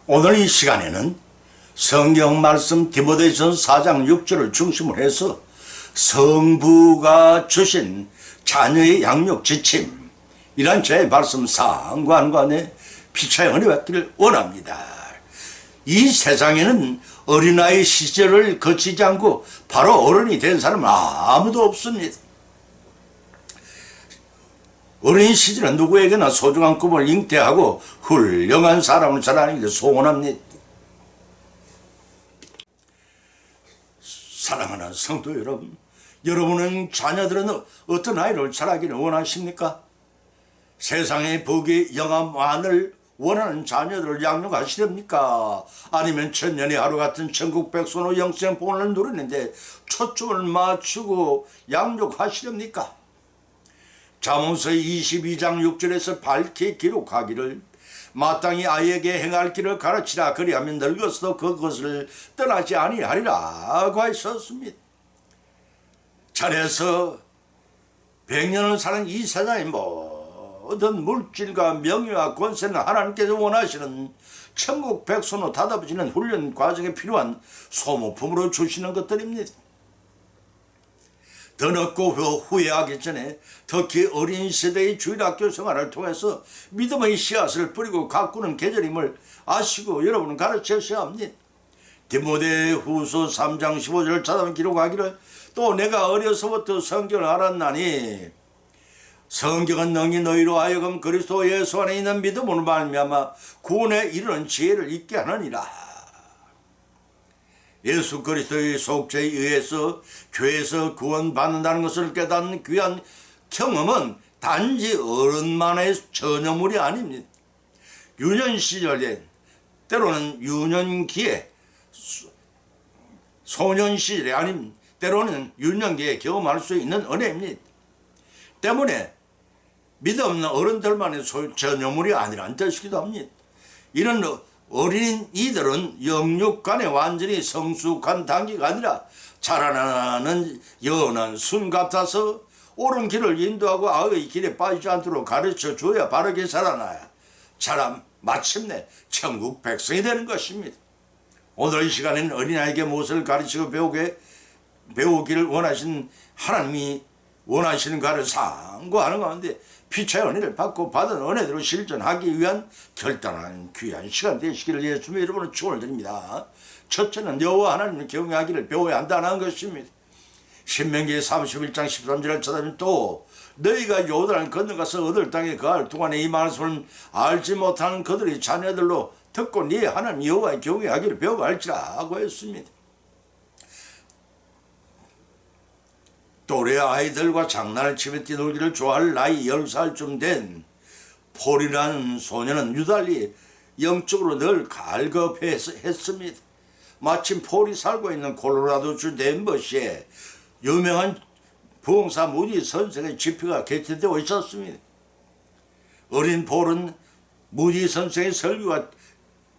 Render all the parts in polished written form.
오늘 이 시간에는 성경 말씀 디모데전서 4장 6절을 중심으로 해서 성부가 주신 자녀의 양육 지침, 이란 제 말씀 상관관에 피차의 은혜 받기를 원합니다. 이 세상에는 어린아이 시절을 거치지 않고 바로 어른이 된 사람은 아무도 없습니다. 어린 시절은 누구에게나 소중한 꿈을 잉태하고 훌륭한 사람을 자라는 게 소원합니다. 사랑하는 성도 여러분, 여러분은 자녀들은 어떤 아이를 자라기를 원하십니까? 세상의 복이 영화만을 원하는 자녀들을 양육하시렵니까? 아니면 천년의 하루 같은 천국 백성으로 영생복을 누리는데 초점을 맞추고 양육하시렵니까? 잠언서 22장 6절에서 밝게 기록하기를 마땅히 아이에게 행할 길을 가르치라, 그리하면 늙어서도 그것을 떠나지 아니하리라고 하셨습니다. 잘해서 100년을 사는 이 세상의 모든 물질과 명예와 권세는 하나님께서 원하시는 천국 백성으로 다다붙이는 훈련 과정에 필요한 소모품으로 주시는 것들입니다. 더 늦고 후회하기 전에 특히 어린 세대의 주일학교 생활을 통해서 믿음의 씨앗을 뿌리고 가꾸는 계절임을 아시고 여러분은 가르치셔야 합니다. 디모데후서 3장 15절을 찾아보면 기록하기를 또 내가 어려서부터 성경을 알았나니 성경은 능히 너희로 하여금 그리스도 예수 안에 있는 믿음으로 말미암아 구원에 이르는 지혜를 있게 하느니라. 예수 그리스도의 속죄에 의해서 교회에서 구원받는다는 것을 깨닫는 귀한 경험은 단지 어른만의 전유물이 아닙니다. 유년 시절에, 때로는 유년기에, 소년 시절에, 아니면 때로는 유년기에 경험할 수 있는 은혜입니다. 때문에 믿음 없는 어른들만의 전유물이 아니라는 뜻이기도 합니다. 이런 어린이들은 영육간에 완전히 성숙한 단계가 아니라 자라나는 연한 순 같아서 옳은 길을 인도하고 악의 길에 빠지지 않도록 가르쳐 줘야 바르게 자라나야 마침내 천국 백성이 되는 것입니다. 오늘 이 시간에는 어린아이에게 무엇을 가르치고 배우기를 원하신 하나님이 원하시는가를 상고하는 가운데 피차의 은혜를 받고 받은 은혜대로 실천하기 위한 결단한 귀한 시간 되시기를 예수님의 이름으로 축원을 드립니다. 첫째는 여호와 하나님을 경외하기를 배워야 한다는 것입니다. 신명기 31장 13절을 찾아보면 또 너희가 요단을 건너가서 얻을 땅에 거할 동안에 이 말씀을 알지 못하는 그들의 자녀들로 듣고 네 하나님 여호와의 경외하기를 배우고 할지라고 했습니다. 또래 아이들과 장난을 치며 뛰놀기를 좋아할 나이 10살쯤 된 폴이라는 소녀는 유달리 영적으로 늘 갈급했습니다. 마침 폴이 살고 있는 콜로라도주 덴버시에 유명한 부흥사 무디 선생의 집회가 개최되고 있었습니다. 어린 폴은 무디 선생의 설교가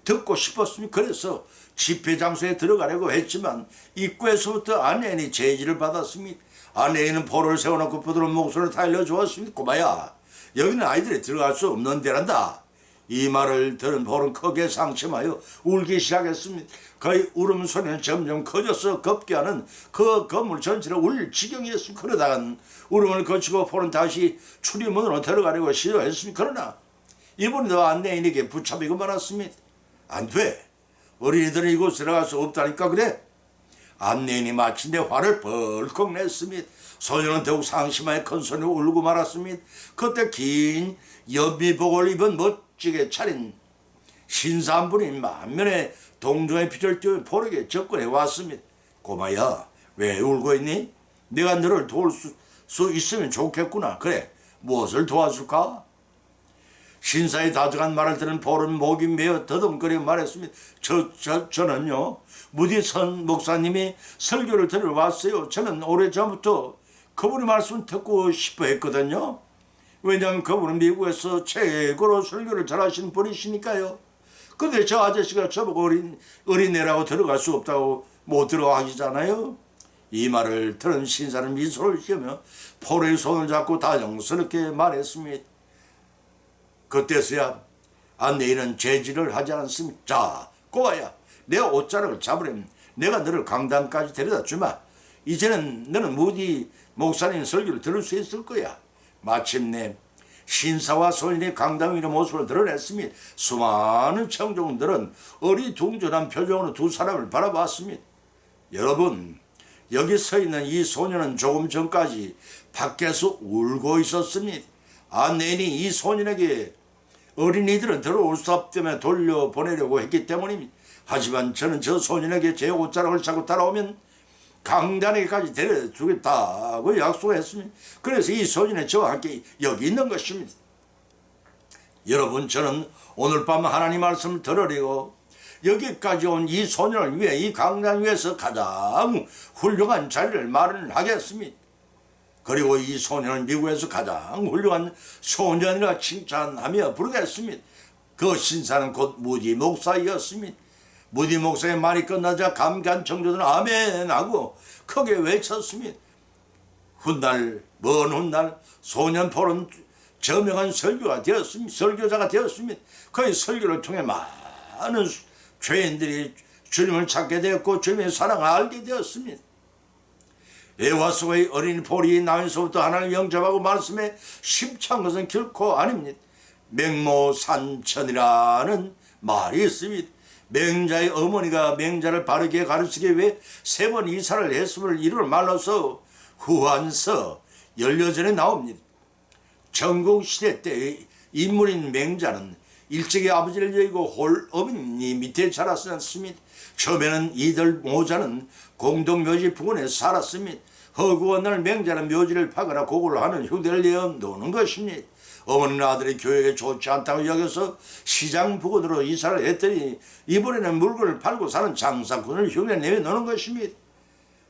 듣고 싶었습니다. 그래서 집회 장소에 들어가려고 했지만 입구에서부터 아내인이 제지를 받았습니다. 아내인은 폴을 세워놓고 부드러운 목소리를 달려주었습니다. 꼬마야, 여기는 아이들이 들어갈 수 없는 데란다. 이 말을 들은 폴은 크게 상심하여 울기 시작했습니다. 그의 울음소리는 점점 커져서 급기야는 그 건물 전체를 울 지경이었습니다. 그러다간 울음을 거치고 폴은 다시 출입문으로 들어가려고 시도했습니다. 그러나 이번에도 아내인에게 붙잡히고 말았습니다. 안 돼. 어린이들은 이곳에 들어갈 수 없다니까 그래. 안내인이 마침내 화를 벌컥 냈습니다. 소녀는 더욱 상심하여 큰 소리로 울고 말았습니다. 그때 긴 연미복을 입은 멋지게 차린 신사 한 분이 만면에 동정의 빛을 띄워 폴에게 접근해 왔습니다. 꼬마야, 왜 울고 있니? 내가 너를 도울 수 있으면 좋겠구나. 그래, 무엇을 도와줄까? 신사의 다정한 말을 들은 폴은 목이 메어 더듬거리며 말했습니다. 저는요, 무디선 목사님이 설교를 들으러 왔어요. 저는 오래전부터 그분의 말씀을 듣고 싶어 했거든요. 왜냐하면 그분은 미국에서 최고로 설교를 잘하시는 분이시니까요. 근데 저 아저씨가 저보고 어린애라고 들어갈 수 없다고 못 들어가시잖아요. 이 말을 들은 신사는 미소를 지으며 폴의 손을 잡고 다정스럽게 말했습니다. 그때서야 내일은 제지를 하지 않습니다. 자, 꼬아야, 내 옷자락을 잡으려면 내가 너를 강단까지 데려다 주마. 이제는 너는 무디 목사님 설교를 들을 수 있을 거야. 마침내 신사와 소인의 강당위의 모습을 드러냈습니다. 수많은 청중들은 어리둥절한 표정으로 두 사람을 바라봤습니다. 여러분, 여기 서 있는 이 소년은 조금 전까지 밖에서 울고 있었습니다. 내인이 이 소년에게 어린이들은 들어올 수 없다며 돌려보내려고 했기 때문입니다. 하지만 저는 저 소년에게 제 옷자락을 차고 따라오면 강단에게까지 데려주겠다고 약속했습니다. 그래서 이 소년이 저와 함께 여기 있는 것입니다. 여러분, 저는 오늘 밤 하나님 말씀을 들으려고 여기까지 온 이 소년을 위해 이 강단 위에서 가장 훌륭한 자리를 마련하겠습니다. 그리고 이 소년은 미국에서 가장 훌륭한 소년이라 칭찬하며 부르겠습니다. 그 신사는 곧 무디 목사였습니다. 무디 목사의 말이 끝나자 감개한 청중들은 아멘 하고 크게 외쳤습니다. 훗날 먼 훗날 소년 폴은 저명한 설교자가 되었습니다. 그의 설교를 통해 많은 죄인들이 주님을 찾게 되었고 주님의 사랑을 알게 되었습니다. 에와 속의 어린 폴이 나면서부터 하나님을 영접하고 말씀에 심취한 것은 결코 아닙니다. 맹모산천이라는 말이 있습니다. 맹자의 어머니가 맹자를 바르게 가르치기 위해 3번 이사를 했음을 이룰 말로서 후한서 연려전에 나옵니다. 전국시대 때의 인물인 맹자는 일찍이 아버지를 여의고 홀 어머니 밑에 자랐습니다. 처음에는 이들 모자는 공동묘지 부근에 살았습니다. 허구한 날 맹자는 묘지를 파거나 고구를 하는 휴대를 내어 노는 것입니다. 어머니는 아들이 교육에 좋지 않다고 여겨서 시장 부근으로 이사를 했더니 이번에는 물건을 팔고 사는 장사꾼을 흉내 내어 노는 것입니다.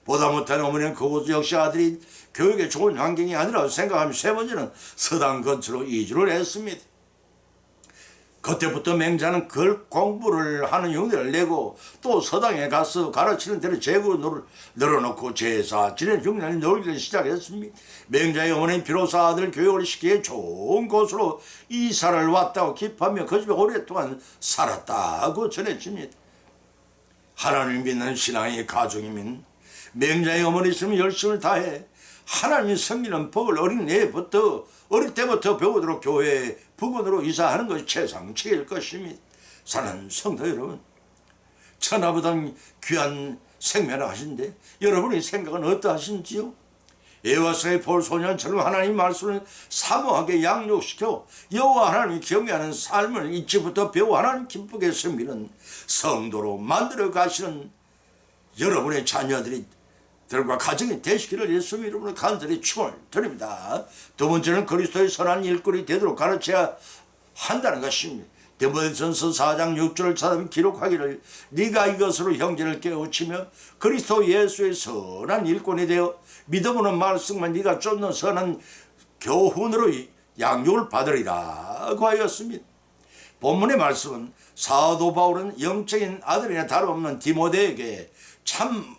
보다 못한 어머니는 그곳 역시 아들이 교육에 좋은 환경이 아니라고 생각하며 3번째는 서당 근처로 이주를 했습니다. 그때부터 맹자는 글 공부를 하는 흉내를 내고 또 서당에 가서 가르치는 대로 제구를 늘어놓고 제사 지낸 흉내를 놀기를 시작했습니다. 맹자의 어머니는 비로소 아들 교육을 시키기에 좋은 곳으로 이사를 왔다고 기뻐하며 그 집에 오랫동안 살았다고 전해집니다. 하나님 믿는 신앙의 가정이면 맹자의 어머니 있으면 열심을 다해 하나님이 섬기는 법을 어릴 때부터 배우도록 교회 부근으로 이사하는 것이 최상책일 것입니다. 사랑하는 성도 여러분, 천하보다 귀한 생명을 하신데 여러분의 생각은 어떠하신지요? 에와서의 폴 소년처럼 하나님 말씀을 사모하게 양육시켜 여호와 하나님이 경외하는 삶을 이제부터 배워 하나님 기쁘게 섬기는 성도로 만들어 가시는 여러분의 자녀들이 들과 가정이 되시기를 예수님 이름으로 간절히 축원을 드립니다. 두 번째는 그리스도의 선한 일꾼이 되도록 가르쳐야 한다는 것입니다. 디모데전서 4장 6절을 찾아보면 기록하기를 네가 이것으로 형제를 깨우치며 그리스도 예수의 선한 일꾼이 되어 믿음으로 말씀만 네가 쫓는 선한 교훈으로 양육을 받으리라고 하였습니다. 본문의 말씀은 사도 바울은 영적인 아들이나 다름없는 디모데에게 참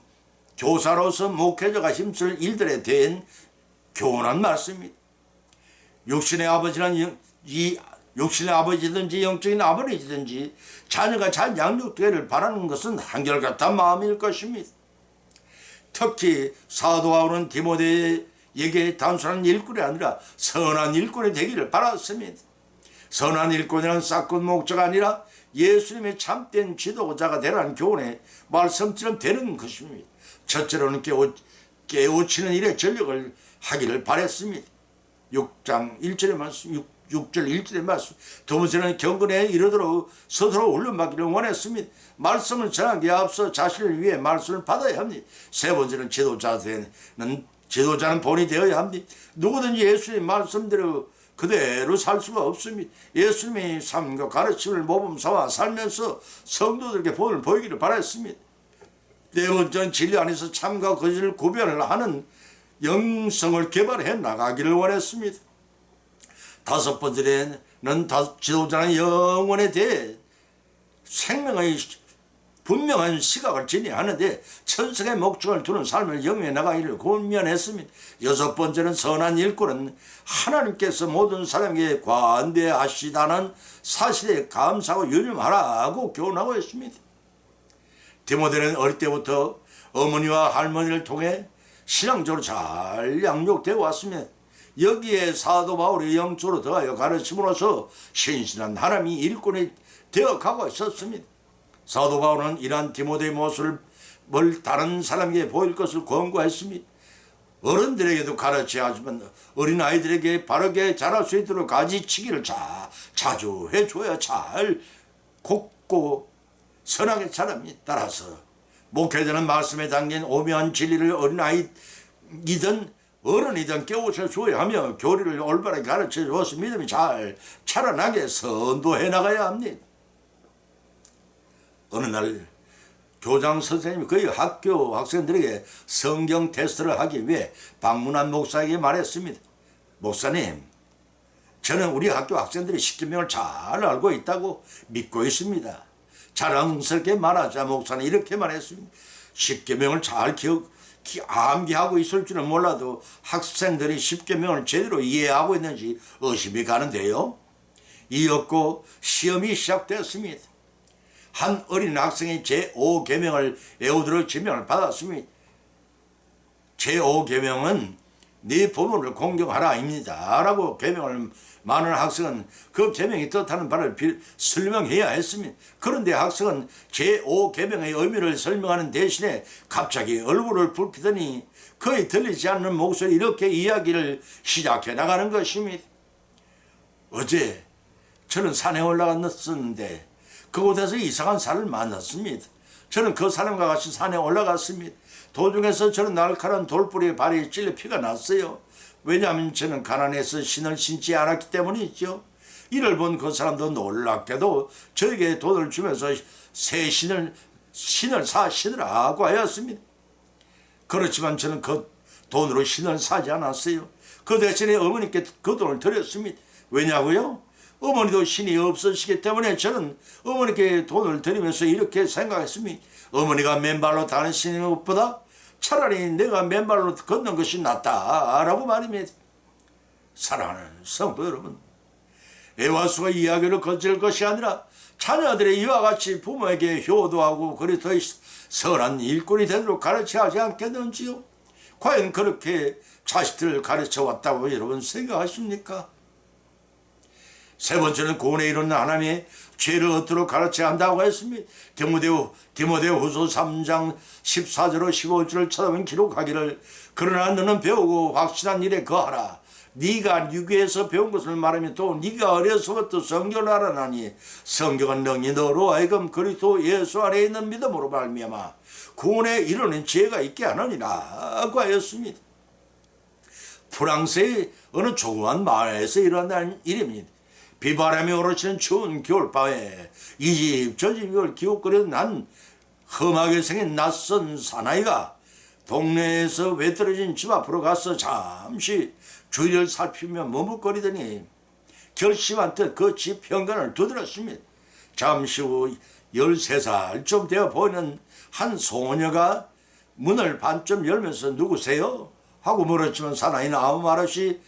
교사로서 목회자가 힘쓸 일들에 대한 교훈한 말씀입니다. 육신의 아버지든지 영적인 아버지든지 자녀가 잘 양육되기를 바라는 것은 한결같은 마음일 것입니다. 특히 사도 바울은 디모데에게 단순한 일꾼이 아니라 선한 일꾼이 되기를 바랐습니다. 선한 일꾼이란 싹군 목자가 아니라 예수님의 참된 지도자가 되라는 교훈의 말씀처럼 되는 것입니다. 첫째로는 깨우치는 일에 전력을 하기를 바랬습니다. 6장 1절의 말씀, 6절 1절의 말씀. 두 번째는 경건에 이르도록 서로 훈련받기를 원했습니다. 말씀을 전하기에 앞서 자신을 위해 말씀을 받아야 합니다. 세 번째는 지도자는 본이 되어야 합니다. 누구든지 예수님의 말씀대로 그대로 살 수가 없습니다. 예수님의 삶과 가르침을 모범삼아 살면서 성도들에게 본을 보이기를 바랬습니다. 네 번째는 진리 안에서 참과 거짓을 구별을 하는 영성을 개발해 나가기를 원했습니다. 다섯 번째는 지도자는 영혼에 대해 생명의 분명한 시각을 지녀야 하는데 천성의 목적을 두는 삶을 영위해 나가기를 권면했습니다. 여섯 번째는 선한 일꾼은 하나님께서 모든 사람에게 관대하시다는 사실에 감사하고 유념하라고 교훈하고 있습니다. 디모데는 어릴 때부터 어머니와 할머니를 통해 신앙적으로 잘 양육되어 왔습니다. 여기에 사도 바울이 영적으로 더하여 가르침으로써 신실한 하나님이 일꾼이 되어가고 있었습니다. 사도 바울은 이러한 디모데의 모습을 다른 사람에게 보일 것을 권고했습니다. 어른들에게도 가르쳐야 하지만 어린아이들에게 바르게 자랄 수 있도록 가지치기를 자주 해줘야 잘 곱고 선하게 자랍니다. 따라서 목회자는 말씀에 담긴 오묘한 진리를 어린아이이든 어른이든 깨우쳐 주어야 하며 교리를 올바르게 가르쳐 주어서 믿음이 잘 자라나게 선도해 나가야 합니다. 어느 날 교장 선생님이 그의 학교 학생들에게 성경 테스트를 하기 위해 방문한 목사에게 말했습니다. 목사님, 저는 우리 학교 학생들이 십계명을 잘 알고 있다고 믿고 있습니다. 자랑스럽게 말하자 목사는 이렇게 말했습니다. 십계명을 잘 암기하고 있을 줄은 몰라도 학생들이 십계명을 제대로 이해하고 있는지 의심이 가는데요. 이었고 시험이 시작되었습니다. 한 어린 학생이 제5계명을 에우드로 지명을 받았습니다. 제5계명은 네 부모를 공경하라입니다 라고 계명을 많은 학생은 그 계명이 뜻하는 바를 설명해야 했습니다. 그런데 학생은 제5계명의 의미를 설명하는 대신에 갑자기 얼굴을 붉히더니 거의 들리지 않는 목소리 이렇게 이야기를 시작해 나가는 것입니다. 어제 저는 산에 올라갔었는데 그곳에서 이상한 사람을 만났습니다. 저는 그 사람과 같이 산에 올라갔습니다. 도중에서 저는 날카로운 돌뿌리에 발이 찔려 피가 났어요. 왜냐하면 저는 가난해서 신을 신지 않았기 때문이죠. 이를 본 그 사람도 놀랍게도 저에게 돈을 주면서 새 신을 사시더라고 하였습니다. 그렇지만 저는 그 돈으로 신을 사지 않았어요. 그 대신에 어머니께 그 돈을 드렸습니다. 왜냐고요? 어머니도 신이 없으시기 때문에 저는 어머니께 돈을 드리면서 이렇게 생각했습니다. 어머니가 맨발로 다니시는 것보다 차라리 내가 맨발로 걷는 것이 낫다라고 말입니다. 사랑하는 성도 여러분, 에바수가 이야기를 거칠 것이 아니라 자녀들의 이와 같이 부모에게 효도하고 그리스도의 선한 일꾼이 되도록 가르쳐야 하지 않겠는지요? 과연 그렇게 자식들을 가르쳐 왔다고 여러분 생각하십니까? 세 번째는 구원에 이르는 하나님의 죄를 얻도록 가르쳐야 한다고 했습니다. 디모데후서 3장 14절로 15절을 쳐다보면 기록하기를 그러나 너는 배우고 확실한 일에 거하라. 네가 유괴에서 배운 것을 말하면 또 네가 어려서부터 성경을 알아나니 성경은 능히 너로 하여금 그리스도 예수 안에 있는 믿음으로 말미암아 구원에 이르는 지혜가 있게 하느니라고 하였습니다. 프랑스의 어느 조그만 마을에서 일어난 일입니다. 비바람이 오르치는 추운 겨울밤에 이 집 저 집을 기웃거리던 한 험하게 생긴 낯선 사나이가 동네에서 외떨어진 집 앞으로 가서 잠시 주위를 살피며 머뭇거리더니 결심한 듯 그 집 현관을 두드렸습니다. 잠시 후 13살쯤 되어 보이는 한 소녀가 문을 반쯤 열면서 누구세요? 하고 물었지만 사나이는 아무 말 없이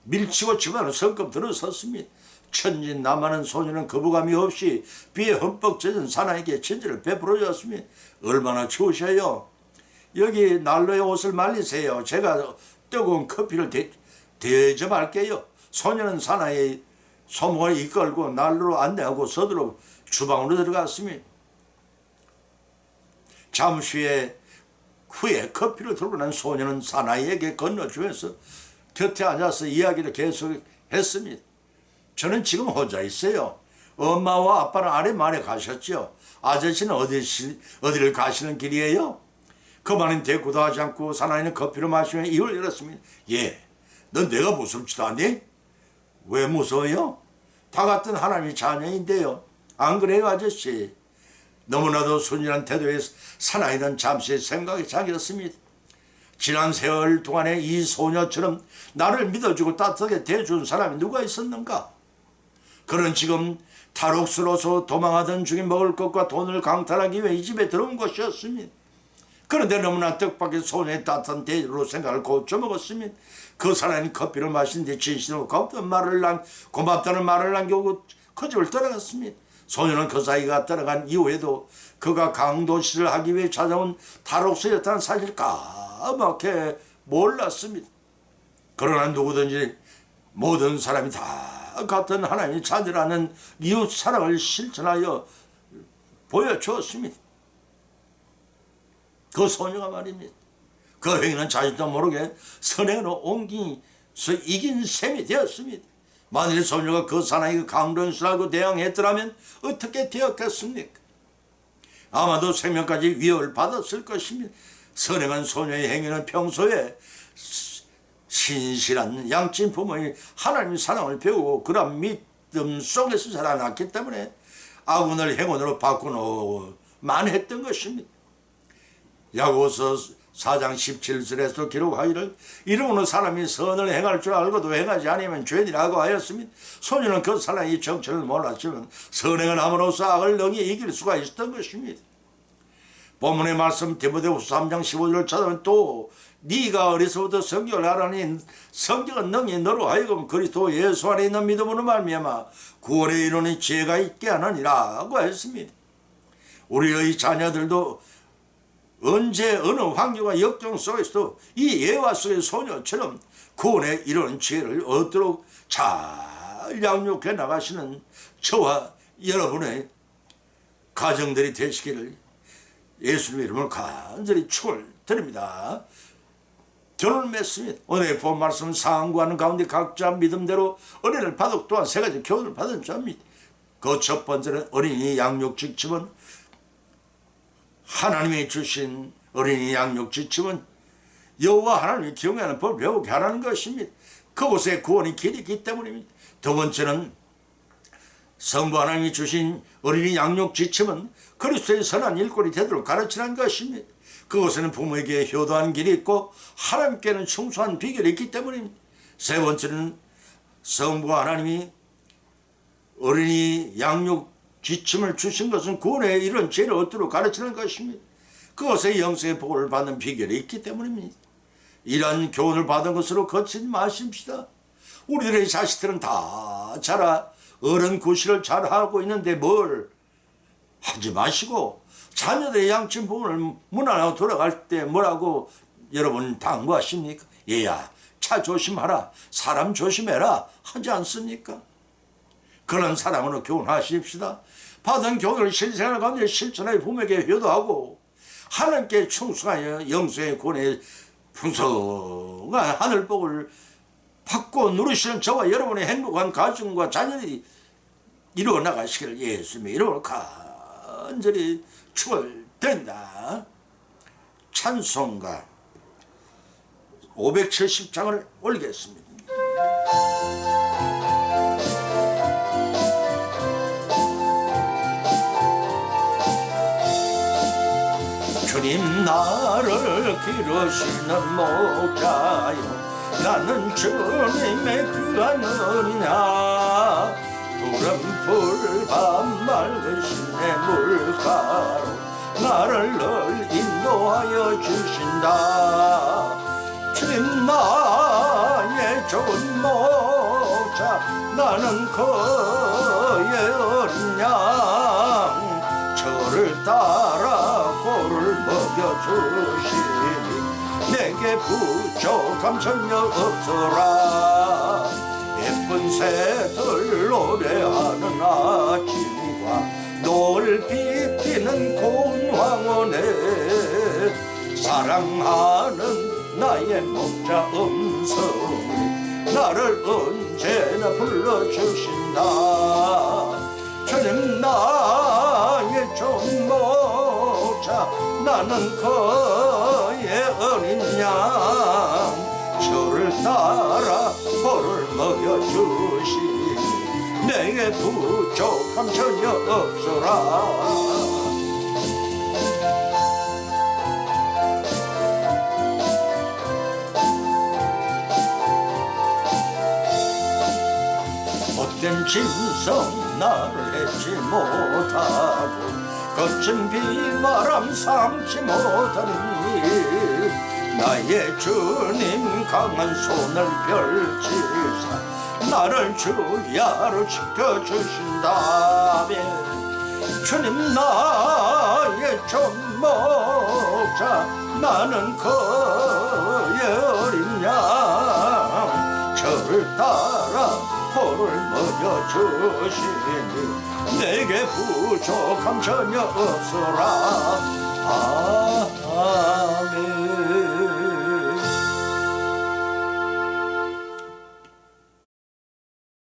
밀치고 집 안으로 성큼 들어섰습니다. 천진난만한 소녀는 거부감이 없이 비에 흠뻑 젖은 사나이에게 친절을 베풀어 주었습니다. 얼마나 추우셔요? 여기 난로에 옷을 말리세요. 제가 뜨거운 커피를 대접할게요. 소녀는 사나이의 소목을 이끌고 난로로 안내하고 서둘러 주방으로 들어갔습니다. 잠시 후에 커피를 들고 난 소녀는 사나이에게 건너주면서 곁에 앉아서 이야기를 계속했습니다. 저는 지금 혼자 있어요. 엄마와 아빠는 아래만에 가셨죠. 아저씨는 어디를 가시는 길이에요? 그 말은 대꾸도 하지 않고 사나이는 커피를 마시며 입을 열었습니다. 예, 넌 내가 무섭지도 않니? 왜 무서워요? 다 같은 하나님의 자녀인데요. 안 그래요, 아저씨? 너무나도 순진한 태도에 사나이는 잠시 생각에 잠겼습니다. 지난 세월 동안에 이 소녀처럼 나를 믿어주고 따뜻하게 대해준 사람이 누가 있었는가? 그는 지금 탈옥스러워서 도망하던 중에 먹을 것과 돈을 강탈하기 위해 이 집에 들어온 것이었습니다. 그런데 너무나 뜻밖의 소녀의 따뜻한 대우로 생각을 고쳐먹었으면 그 사람이 커피를 마시는데 진심으로 고맙다는 말을 남기고 그 집을 떠나갔습니다. 소녀는 그 사이가 떠나간 이후에도 그가 강도질을 하기 위해 찾아온 탈옥수였다는 사실을 까맣게 몰랐습니다. 그러나 누구든지 모든 사람이 다 같은 하나님의 자녀라는 이웃 사랑을 실천하여 보여주었습니다. 그 소녀가 말입니다. 그 행위는 자신도 모르게 선행으로 옮기서 이긴 셈이 되었습니다. 만일 소녀가 그 사나이가 강도인수라고 대항했더라면 어떻게 되었겠습니까? 아마도 생명까지 위협을 받았을 것입니다. 선행한 소녀의 행위는 평소에 신실한 양친 부모의 하나님의 사랑을 배우고 그런 믿음 속에서 자라났기 때문에 악운을 행운으로 바꾸노만 했던 것입니다. 야고보서 4장 17절에서 기록하기를 이러므로 사람이 선을 행할 줄 알고도 행하지 않으면 죄니라고 하였습니다. 소녀는 그 사람의 정체를 몰랐지만 선행을 함으로써 악을 능히 이길 수가 있었던 것입니다. 본문의 말씀 디모데후서 3장 15절을 찾아보면 또 네가 어리서부터 성경을 알아니 성경은 능히 너로 하여금 그리스도 예수 안에 있는 믿음으로 말미암아 구원에 이르는 지혜가 있게 하느니라고 했습니다. 우리의 자녀들도 언제 어느 환경과 역경 속에서도 이 예화 속의 소녀처럼 구원에 이르는 지혜를 얻도록 잘 양육해 나가시는 저와 여러분의 가정들이 되시기를 예수님의 이름으로 간절히 축원드립니다. 결론을 맺습니다. 오늘 본 말씀 상고하는 가운데 각자 믿음대로 은혜를 받았고 또한 세 가지 교훈을 받은 자입니다. 그 첫 번째는 어린이 양육 지침은 하나님이 주신 어린이 양육 지침은 여호와 하나님이 경외하는 법을 배우게 하라는 것입니다. 그곳에 구원의 길이 있기 때문입니다. 두 번째는 성부 하나님이 주신 어린이 양육 지침은 그리스도의 선한 일꾼이 되도록 가르치라는 것입니다. 그곳에는 부모에게 효도한 길이 있고 하나님께는 충성한 비결이 있기 때문입니다. 세 번째는 성부 하나님이 어린이 양육 지침을 주신 것은 구원에 이런 죄를 얻도록 가르치는 것입니다. 그것에 영생의 복을 받는 비결이 있기 때문입니다. 이러한 교훈을 받은 것으로 거치지 마십시다. 우리들의 자식들은 다 자라 어른 구실을 잘하고 있는데 뭘 하지 마시고 자녀들의 양친 부모를 문안하고 돌아갈 때 뭐라고 여러분 당부하십니까? 얘야 차 조심하라, 사람 조심해라 하지 않습니까? 그런 사랑으로 교훈하십시다. 받은 교훈을 실생활 가운데 실천하여 부모에게 효도하고 하나님께 충성하여 영생의 구원에 풍성한 하늘복을 받고 누리시는 저와 여러분의 행복한 가정과 자녀들이 이루어 나가시기를 예수님의 이름으로 간절히 축원드린다. 찬송가 570장을 올리겠습니다. 주님 나를 기르시는 목자요 나는 주님의 귀한 은이냐 푸른 풀밤 맑으신 내 물가로 나를 늘 인도하여 주신다. 주님 나의 좋은 목자 나는 그의 어린 양 저를 따라 꼴을 먹여주시니 내게 부족함 전혀 없어라. 예쁜 새들 노래하는 아침과 높이 피는 고운 황혼에 사랑하는 나의 목자 음성이 나를 언제나 불러주신다. 주님 나의 좋은 목자 나는 그의 어린 양 저를 따라 벌을 먹여주시니 내게 부족함 전혀 없소라. 못된 짐승 나를 잊지 못하고 거친 비바람 삼지 못하니 나의 주님 강한 손을 펼치사 나를 주야로 지켜주신다면 주님 나의 전목자 나는 그의 어린 양 저를 따라 포를 먹여주시니 내게 부족함 전혀 없으라 아멘.